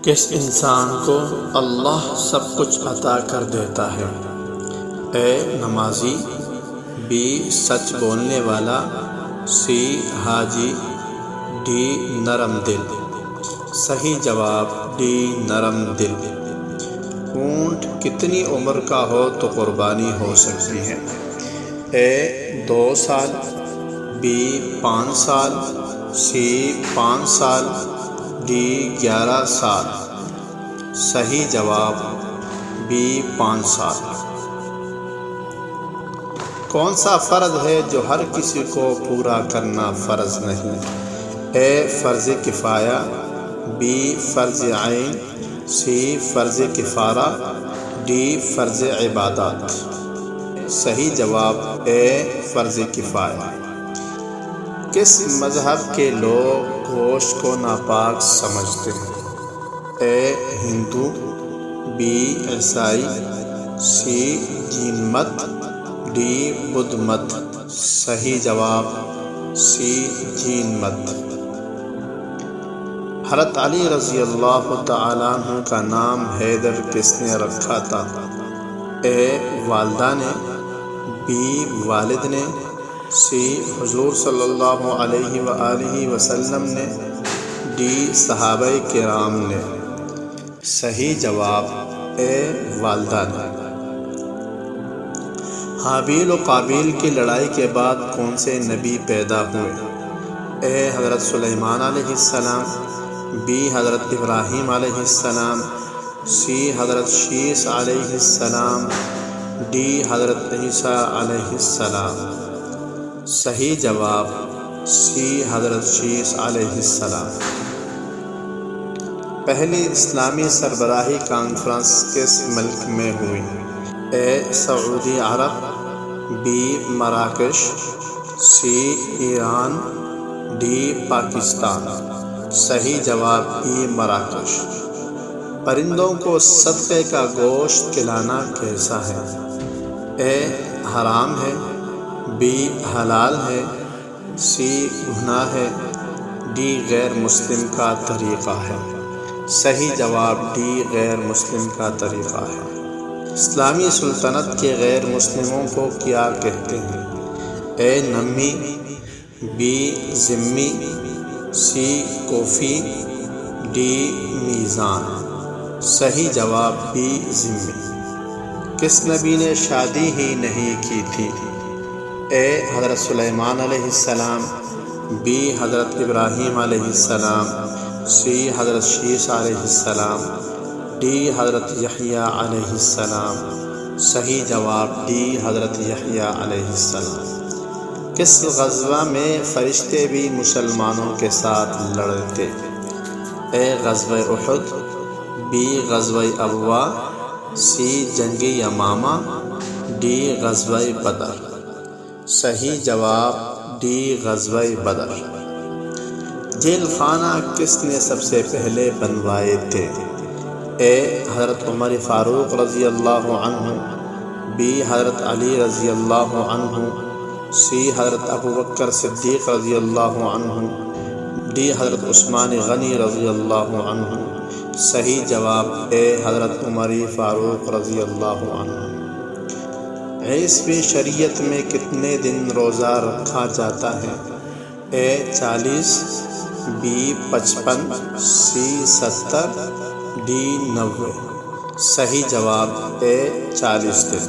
کس انسان کو اللہ سب کچھ عطا کر دیتا ہے؟ اے نمازی، بی سچ بولنے والا، سی حاجی، ڈی نرم دل۔ صحیح جواب ڈی نرم دل۔ اونٹ کتنی عمر کا ہو تو قربانی ہو سکتی ہے؟ اے 2 سال، بی 5 سال، سی 5 سال، ڈی 11 سال۔ صحیح جواب بی 5 سال۔ کون سا فرض ہے جو ہر کسی کو پورا کرنا فرض نہیں؟ اے فرض کفایہ، بی فرض عین، سی فرض کفارہ، ڈی فرض عبادات۔ صحیح جواب اے فرض کفایہ۔ کس مذہب کے لوگ گوشت کو ناپاک سمجھتے ہیں؟ اے ہندو، بی عیسائی، سی جین مت، ڈی بدھ مت۔ صحیح جواب سی جین مت۔ حضرت علی رضی اللہ تعالیٰ عنہ کا نام حیدر کس نے رکھا تھا؟ اے والدہ نے، بی والد نے، سی حضور صلی اللہ علیہ وآلہ وسلم نے، ڈی صحابہ کرام نے۔ صحیح جواب اے والدہ نے۔ حابیل و قابیل کی لڑائی کے بعد کون سے نبی پیدا ہوئے؟ اے حضرت سلیمان علیہ السلام، بی حضرت ابراہیم علیہ السلام، سی حضرت شیس علیہ السلام، ڈی حضرت عیسیٰ علیہ السلام۔ صحیح جواب سی حضرت شیس علیہ السلام۔ پہلی اسلامی سربراہی کانفرنس کس ملک میں ہوئی؟ اے سعودی عرب، بی مراکش، سی ایران، ڈی پاکستان۔ صحیح جواب بی مراکش۔ پرندوں کو صدقے کا گوشت کھلانا کیسا ہے؟ اے حرام ہے، بی حلال ہے، سی گناہ ہے، ڈی غیر مسلم کا طریقہ ہے۔ صحیح جواب ڈی غیر مسلم کا طریقہ ہے۔ اسلامی سلطنت کے غیر مسلموں کو کیا کہتے ہیں؟ اے نمی، بی ذمی، سی کوفی، ڈی میزان۔ صحیح جواب بی ذمی۔ کس نبی نے شادی ہی نہیں کی تھی؟ اے حضرت سلیمان علیہ السلام، بی حضرت ابراہیم علیہ السلام، سی حضرت شیس علیہ السلام، ڈی حضرت یحییٰ علیہ السلام۔ صحیح جواب ڈی حضرت یحییٰ علیہ السلام۔ کس غزوہ میں فرشتے بھی مسلمانوں کے ساتھ لڑے تھے؟ اے غزوہ احد، بی غزوہ ابوا، سی جنگ یمامہ، ڈی غزوہ بدر۔ صحیح جواب ڈی غزوہ بدر۔ جیل خانہ کس نے سب سے پہلے بنوائے تھے؟ اے حضرت عمر فاروق رضی اللہ عنہ، بی حضرت علی رضی اللہ عنہ، سی حضرت ابوبکر صدیق رضی اللہ عنہ، ڈی حضرت عثمان غنی رضی اللہ عنہ۔ صحیح جواب اے حضرت عمر فاروق رضی اللہ عنہ۔ عیسوی شریعت میں کتنے دن روزہ رکھا جاتا ہے؟ اے 40، بی 55، سی 70، ڈی 90۔ صحیح جواب اے 40 دن۔